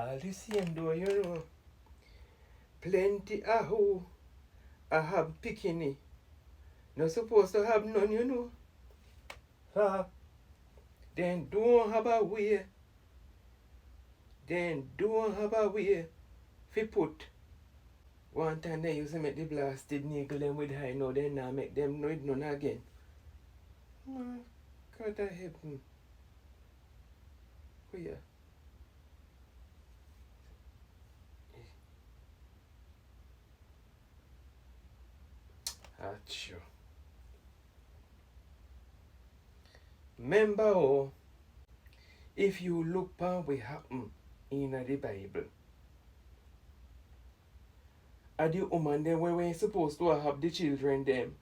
all the same though, you know. Plenty of who I have picking. Not supposed to have none, you know. Then don't have a way. Then don't have a way fi put. One time they used to make the blasted nickel them with high, now they now make them with none again. Man, God of heaven. Oh yeah. Achoo. Remember, oh, if you look upon what happen in the Bible, are the woman them when we supposed to have the children them,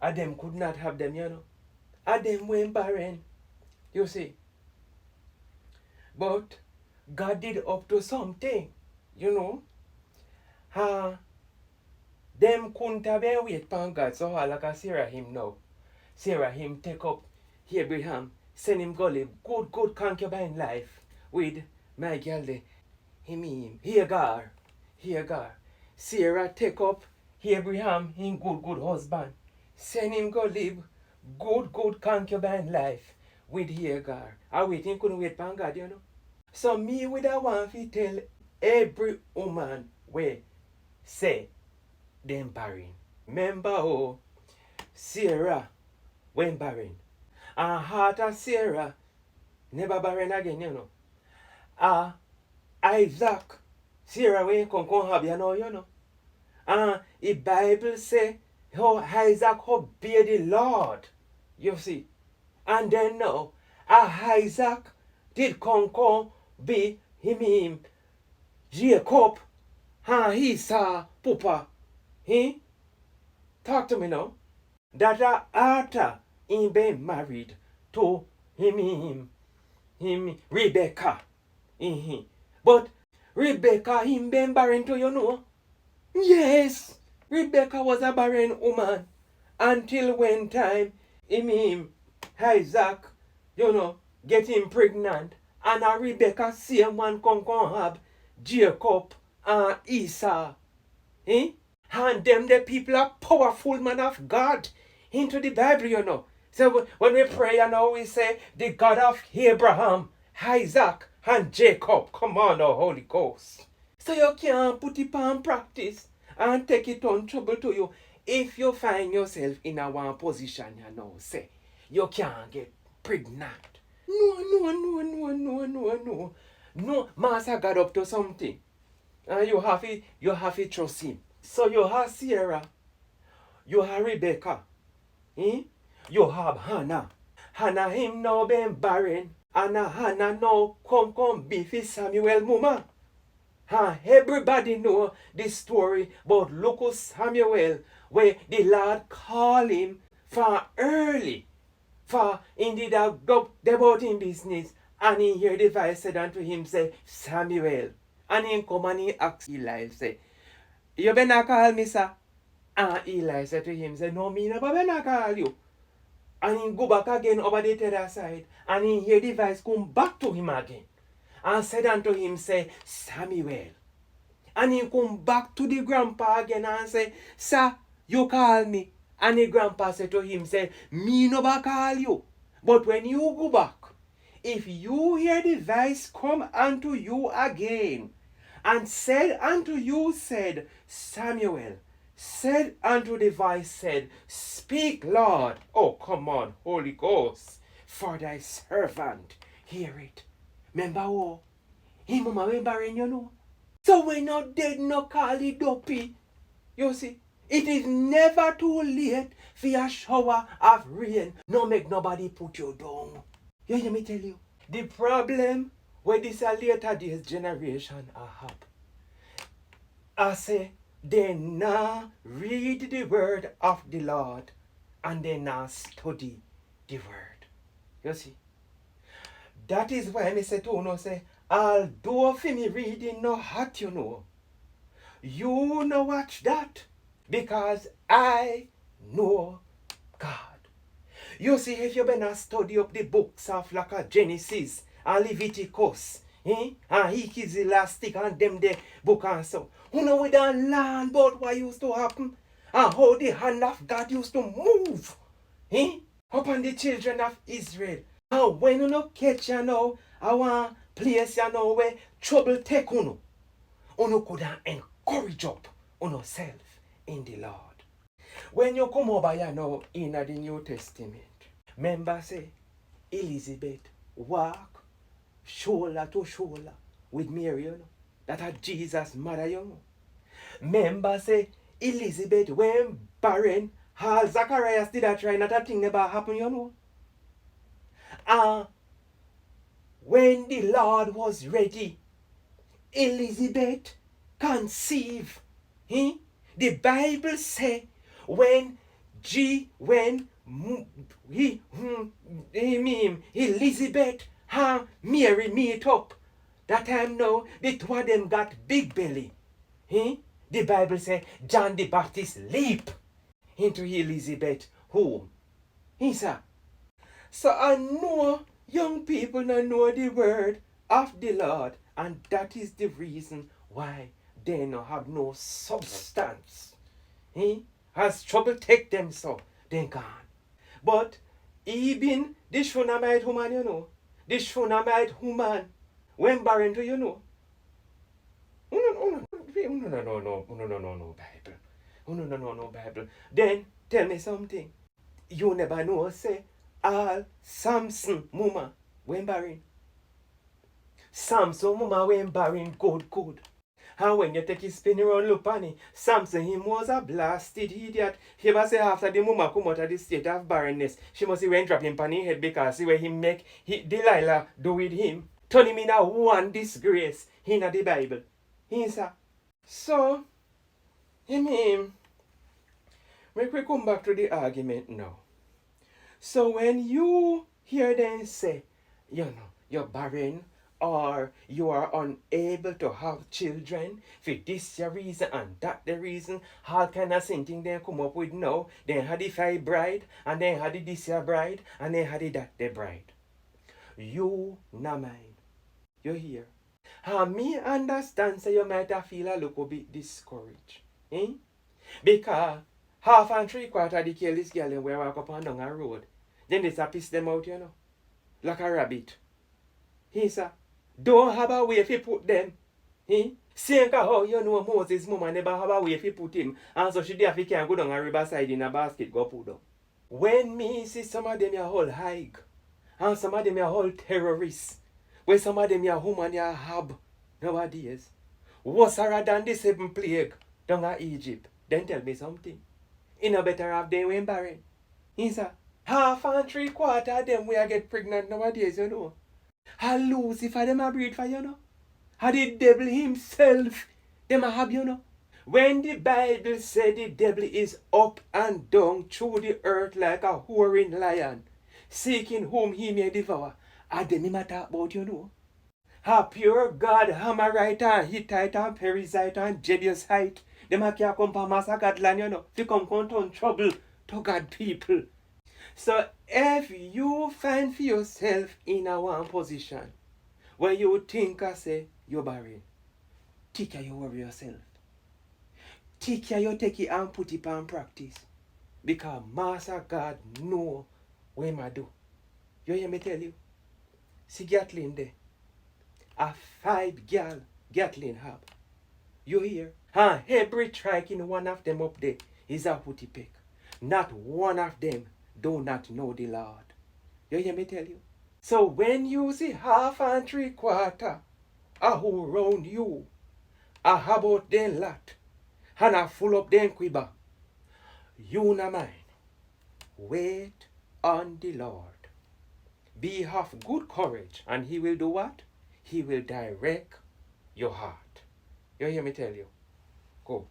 and them could not have them, you know. And them went barren, you see. But God did up to something, you know. Them couldn't have been wait upon God, so like a Sarah him now. Sarah him take up Abraham, send him go live good concubine life with my girl there. Him, Hagar. Sarah take up Abraham, him good husband. Send him go live good concubine life with Hagar. I waiting couldn't wait upon God, you know. So me would have want to tell every woman where say them barren. Remember how Sarah went barren. And heart of Sarah never barren again, you know. Isaac, Sarah when come have you know. And the Bible say how Isaac obeyed the Lord. You see. And then now, Isaac did come be him Jacob. And he saw Papa. He talk to me now. That after he been married to him Rebecca. But Rebecca him been barren too, you know. Yes, Rebecca was a barren woman until when time him Isaac, you know, get him pregnant, and a Rebecca same one come have Jacob and Esau. And them the people are powerful man of God into the Bible, you know. So when we pray, you know, we say the God of Abraham, Isaac, and Jacob. Come on now, Holy Ghost. So you can't put it on practice and take it on trouble to you. If you find yourself in a one position, you know, say, you can't get pregnant. No, Master God up to something. And you have to trust him. So you have Sarah, you have Rebecca, you have Hannah. Hannah him now been barren, and Hannah now come be for Samuel mama. Everybody know the story about Lucas Samuel, where the Lord called him for early, for indeed about him business, and he hear the voice said unto him, say, Samuel. And he come and he ask Eli, say, you better call me, sir. And Eli said to him, say, no, me never better call you. And he go back again over the other side, and he hear the voice come back to him again. And said unto him, say, Samuel. And he come back to the grandpa again and say, sir, you call me. And the grandpa said to him, say, me never call you. But when you go back, if you hear the voice come unto you again, and said unto you, said, Samuel, said unto the voice, said, speak, Lord. Oh, come on, Holy Ghost, for thy servant, hear it. Remember how? Him mama went barren, you know. So when not dead, no call it dopey. You see, it is never too late for a shower of rain. No make nobody put you down. You hear me tell you? The problem with this later days generation I have, I say, they now read the word of the Lord and they now study the word. You see? That is why I say to you, say, although for me reading no hot, you know watch that, because I know God. You see, if you been study up the books of like a Genesis and Leviticus, And he kids elastic and them the book and so. Who know we don't learn about what used to happen? And how the hand of God used to move. Upon the children of Israel. And when you no catch you know, I want place you know where trouble take uno. Uno could encourage up uno self in the Lord. When you come over here now in the New Testament, remember say Elizabeth walk shoulder to shoulder with Mary, you know. That are Jesus' mother, you know. Remember say Elizabeth when barren, how Zacharias did that try, not a thing never happen, you know. And when the Lord was ready, Elizabeth conceived. The Bible say when Elizabeth and Mary meet up, that time now the two of them got big belly. The Bible say John the Baptist leap into Elizabeth home. Sir. So I know young people don't know the word of the Lord, and that is the reason why they don't have no substance. As trouble take them so, they gone. But even the Shunammite woman, you know, the Shunammite woman, when barren to you know. No, Bible. No, Bible. Then tell me something. You never know, say, all Samson mama when barren. Samson mama when barren good. And when you take his spin around look on it, Samson, he was a blasted idiot. He must say after the mama come out of the state of barrenness, she must went drop him on his head because see where he make Delilah do with him. Turn him in a one disgrace in the Bible. So, make we come back to the argument now. So when you hear them say, you know, you're barren, or you are unable to have children for this your reason and that the reason, all kind of thing they come up with now. They had the 5 bride, and they had the this year bride, and they had the that the bride. You not mind. You hear? And me understand say you might have feel a little bit discouraged. Because 1/2 and 3/4 of the careless girl they walk up and down a road. Then they piss them out, you know. Like a rabbit. Sir. Don't have a way to put them. Same how you know Moses' mama never have a way to put him. And so she therefore can go down a riverside in a basket go put down. When me see some of them are all hike. And some of them are all terrorists. When some of them are human are have nowadays. Worse than the 7th plague down at Egypt. Then tell me something. You know better have them when barren. Sir. 1/2 and 3/4 of them will get pregnant nowadays, you know. And Lucifer them a breed for you know. And the devil himself them a have you know. When the Bible said the devil is up and down through the earth like a roaring lion, seeking whom he may devour, and them him a talk about you know. A pure God, Hamorite and Hittite and Perizzite and Jebusite, them a can't come from massacre land you know. To come turn trouble to God people. So if you find for yourself in a one position where you think I say you're barren, take care you worry yourself. Take care you take it and put it on practice. Because Master God know what I do. You hear me tell you? See Gatling there. A 5 girl Gatling have. You hear? And every trike in one of them up there is a hooty peck. Not one of them do not know the Lord. You hear me tell you? So when you see 1/2 and 3/4 who round you, how about them lot, and a full up them quiver, you na mind. Wait on the Lord. Be of good courage, and he will do what? He will direct your heart. You hear me tell you? Good.